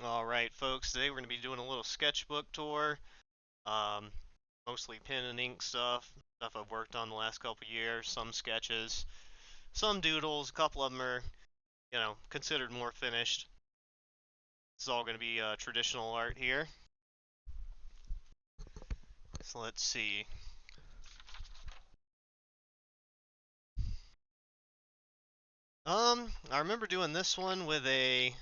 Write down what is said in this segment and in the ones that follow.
Alright folks, today we're going to be doing a little sketchbook tour. Um, Mostly pen and ink stuff I've worked on the last couple years, some sketches, some doodles, a couple of them are, considered more finished. This is all going to be traditional art here. So let's see. I remember doing this one with I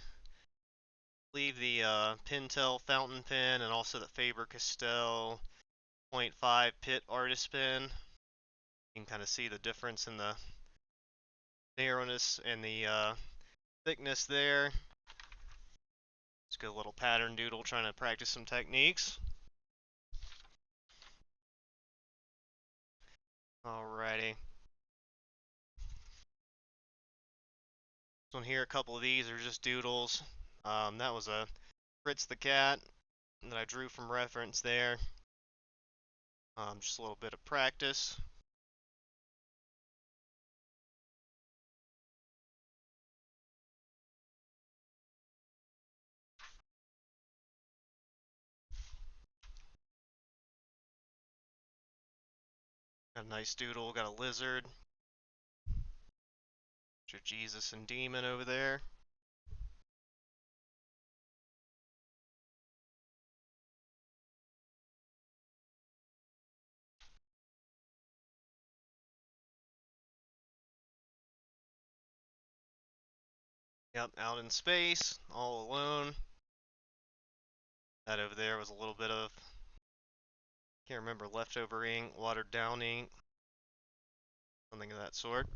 believe the Pentel fountain pen and also the Faber Castell .5 Pit artist pen. You can kind of see the difference in the narrowness and the thickness there. Let's get a little pattern doodle trying to practice some techniques. Alrighty. This one here, a couple of these are just doodles. That was a Fritz the cat that I drew from reference there. Just a little bit of practice. Got a nice doodle, got a lizard. Got your Jesus and demon over there. Yep, out in space, all alone. That over there was a little bit of, can't remember, leftover ink, watered down ink, something of that sort.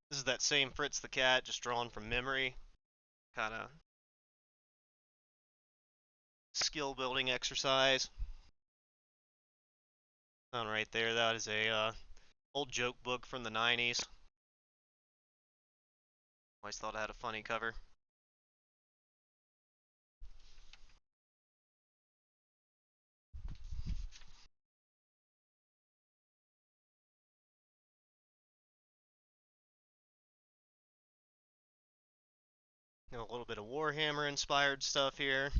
This is that same Fritz the cat, just drawn from memory. Kind of skill building exercise. Found right there, that is a old joke book from the 90s. Always thought it had a funny cover. A little bit of Warhammer inspired stuff here.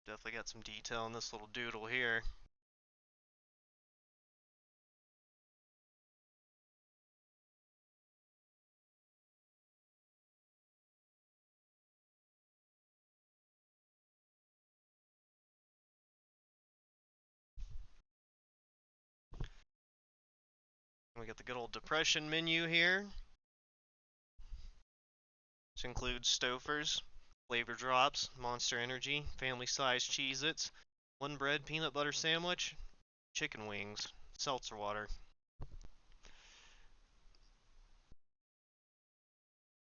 Definitely got some detail in this little doodle here. We got the good old depression menu here. This includes Stouffer's, flavor drops, Monster Energy, family size Cheez-Its, one bread peanut butter sandwich, chicken wings, seltzer water.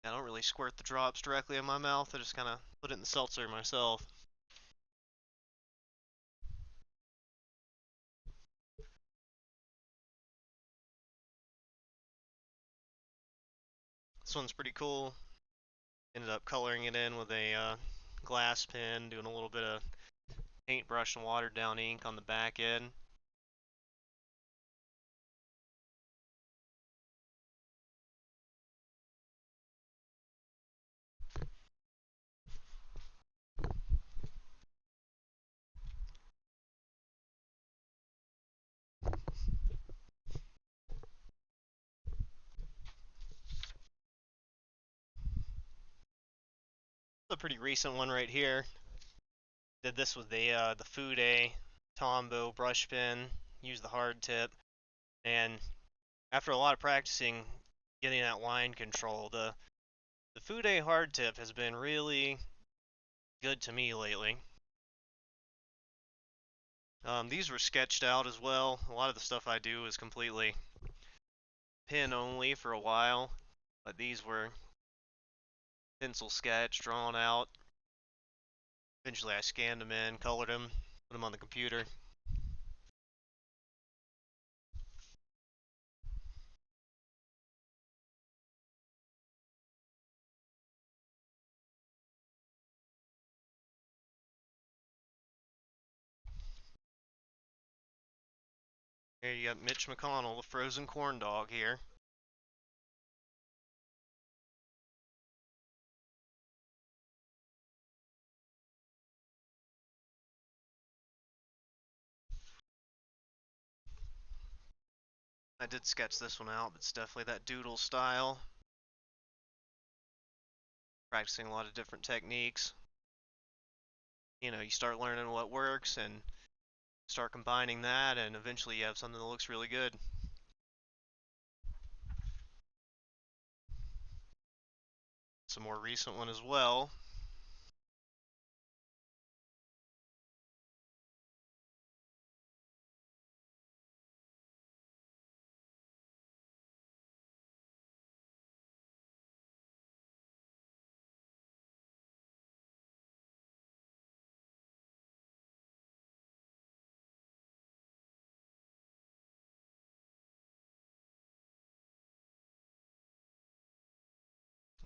I don't really squirt the drops directly in my mouth, I just kind of put it in the seltzer myself. This one's pretty cool. Ended up coloring it in with a glass pen, doing a little bit of paintbrush and watered down ink on the back end. A pretty recent one right here. Did this with the Fude Tombow brush pen. Used the hard tip, and after a lot of practicing, getting that line control, the Fude hard tip has been really good to me lately. These were sketched out as well. A lot of the stuff I do is completely pen only for a while, but these were pencil sketch, drawn out. Eventually I scanned them in, colored them, put them on the computer. Here you got Mitch McConnell, the frozen corn dog here. I did sketch this one out, but it's definitely that doodle style. Practicing a lot of different techniques. You know, you start learning what works and start combining that, and eventually you have something that looks really good. Some more recent one as well.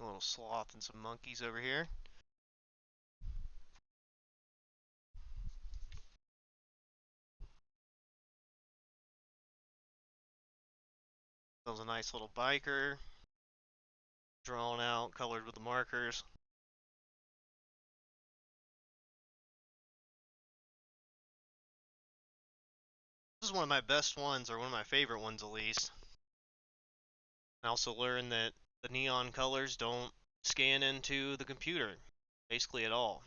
A little sloth and some monkeys over here. That was a nice little biker. Drawn out, colored with the markers. This is one of my best ones, or one of my favorite ones at least. I also learned that the neon colors don't scan into the computer, basically at all.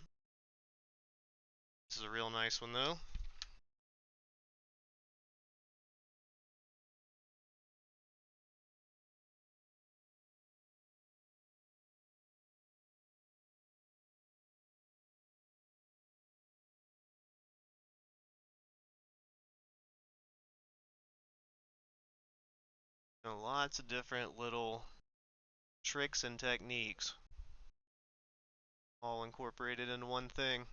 This is a real nice one though. Lots of different little tricks and techniques, all incorporated into one thing.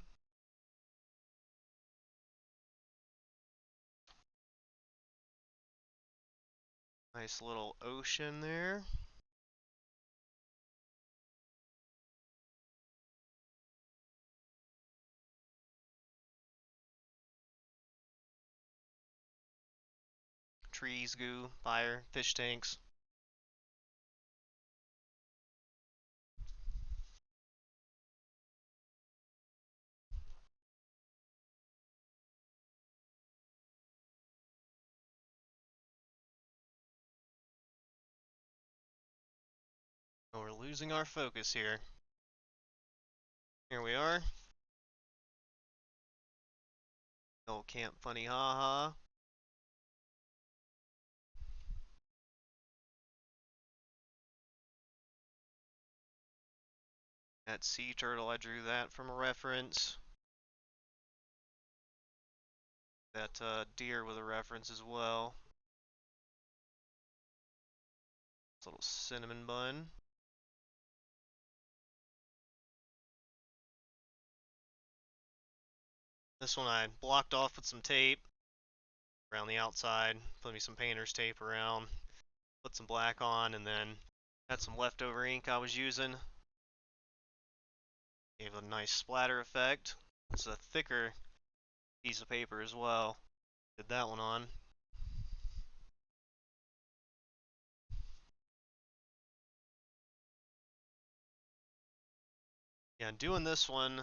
Nice little ocean there. Trees, goo, fire, fish tanks. Oh, we're losing our focus here. Here we are. Oh, Camp Funny Haha. That sea turtle, I drew that from a reference. That deer with a reference as well. This little cinnamon bun. This one I blocked off with some tape around the outside. Put me some painter's tape around. Put some black on, and then had some leftover ink I was using. Gave a nice splatter effect. It's a thicker piece of paper as well. Did that one on. Yeah, doing this one,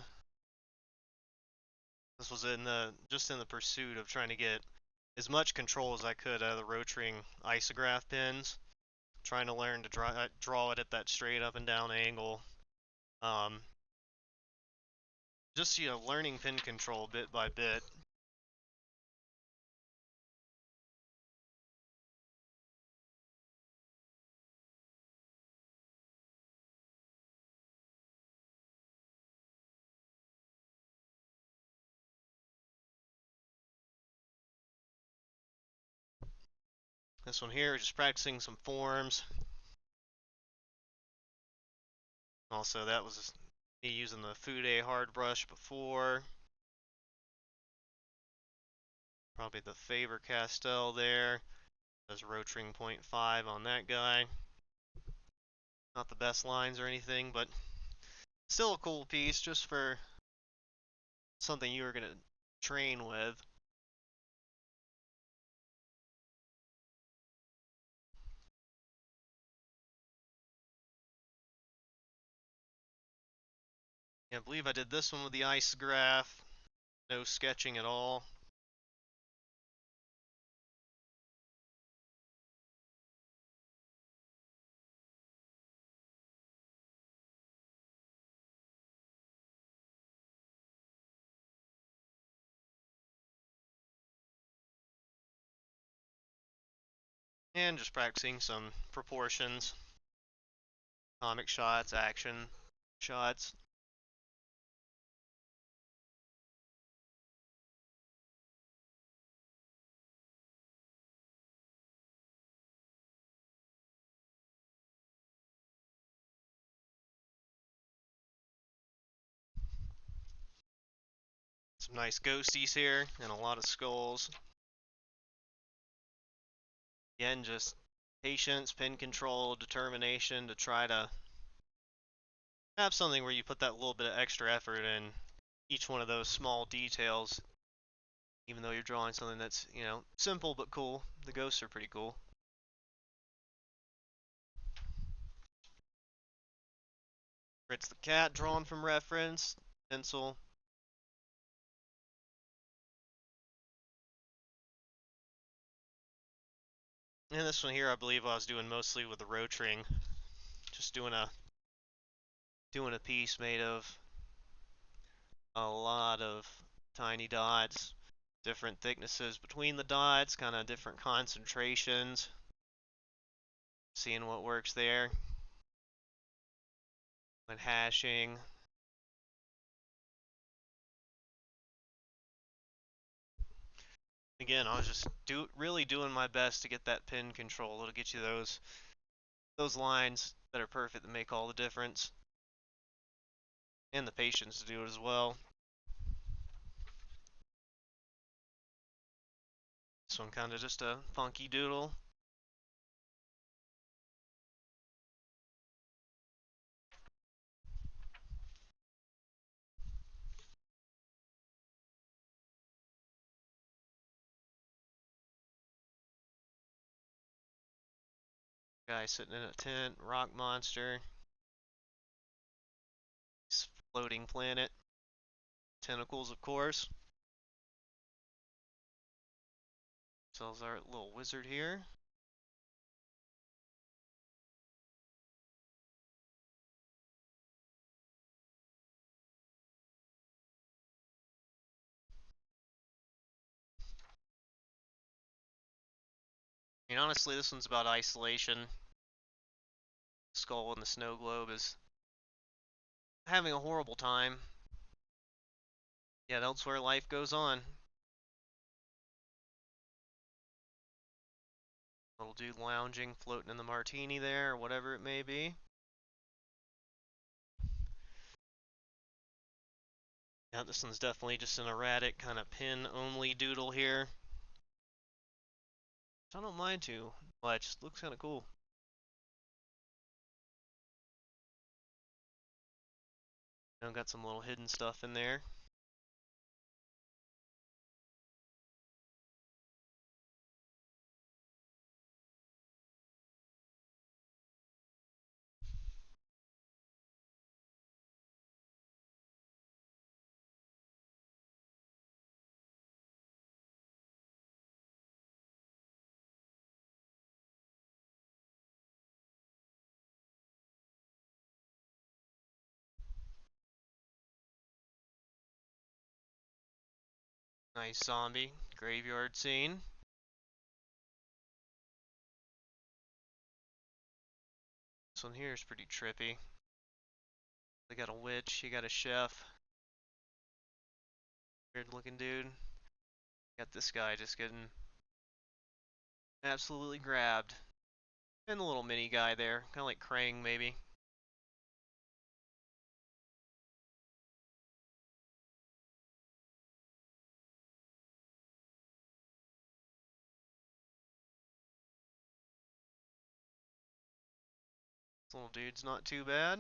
this was just in the pursuit of trying to get as much control as I could out of the Rotring Isograph pens. Trying to learn to draw it at that straight up and down angle. Um, just learning pen control bit by bit. This one here is just practicing some forms. Also, that was me using the Fude hard brush before. Probably the Faber Castell there. There's Rotring 0.5 on that guy. Not the best lines or anything, but still a cool piece just for something you were going to train with. Yeah, I believe I did this one with the Isograph. No sketching at all. And just practicing some proportions, comic shots, action shots. Some nice ghosties here and a lot of skulls. Again, just patience, pin control, determination to try to have something where you put that little bit of extra effort in each one of those small details. Even though you're drawing something that's, simple but cool. The ghosts are pretty cool. It's the cat drawn from reference, pencil. And this one here, I believe I was doing mostly with the Rotring. Just doing a piece made of a lot of tiny dots, different thicknesses between the dots, kind of different concentrations. Seeing what works there. When hashing. Again, I was just really doing my best to get that pin control. It'll get you those lines that are perfect that make all the difference. And the patience to do it as well. This one kind of just a funky doodle. Guy sitting in a tent, rock monster. Floating planet. Tentacles, of course. Sells our little wizard here. I mean, honestly, this one's about isolation. Skull in the snow globe is having a horrible time. Yet elsewhere life goes on. Little dude lounging, floating in the martini there, or whatever it may be. Yeah, this one's definitely just an erratic kind of pin-only doodle here. I don't mind too much. Looks kind of cool. Got some little hidden stuff in there. Nice zombie graveyard scene. This one here is pretty trippy. They got a witch, you got a chef. Weird looking dude. Got this guy just getting Absolutely grabbed. And the little mini guy there, kind of like Krang maybe. This little dude's not too bad.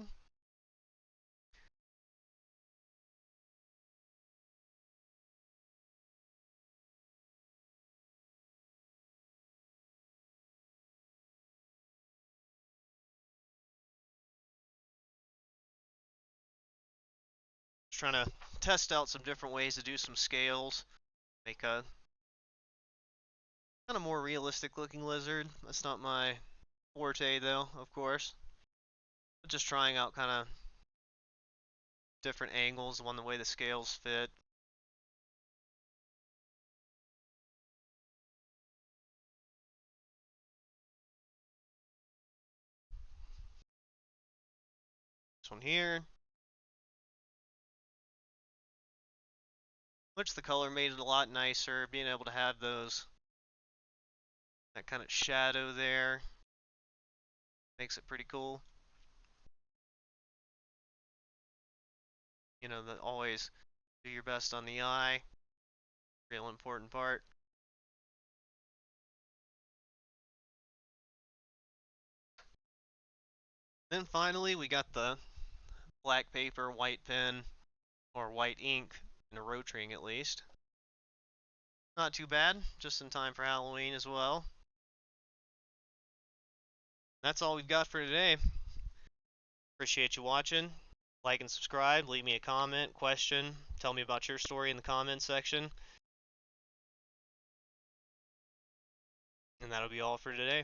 Just trying to test out some different ways to do some scales. Make a kind of more realistic looking lizard. That's not my forte though, of course. But just trying out kind of different angles, the way the scales fit. This one here. Which the color made it a lot nicer, being able to have that kind of shadow there makes it pretty cool. You know, that always do your best on the eye. Real important part. Then finally we got the black paper, white pen, or white ink, in a Rotring at least. Not too bad, just in time for Halloween as well. That's all we've got for today. Appreciate you watching. Like and subscribe, leave me a comment, question, tell me about your story in the comments section. And that'll be all for today.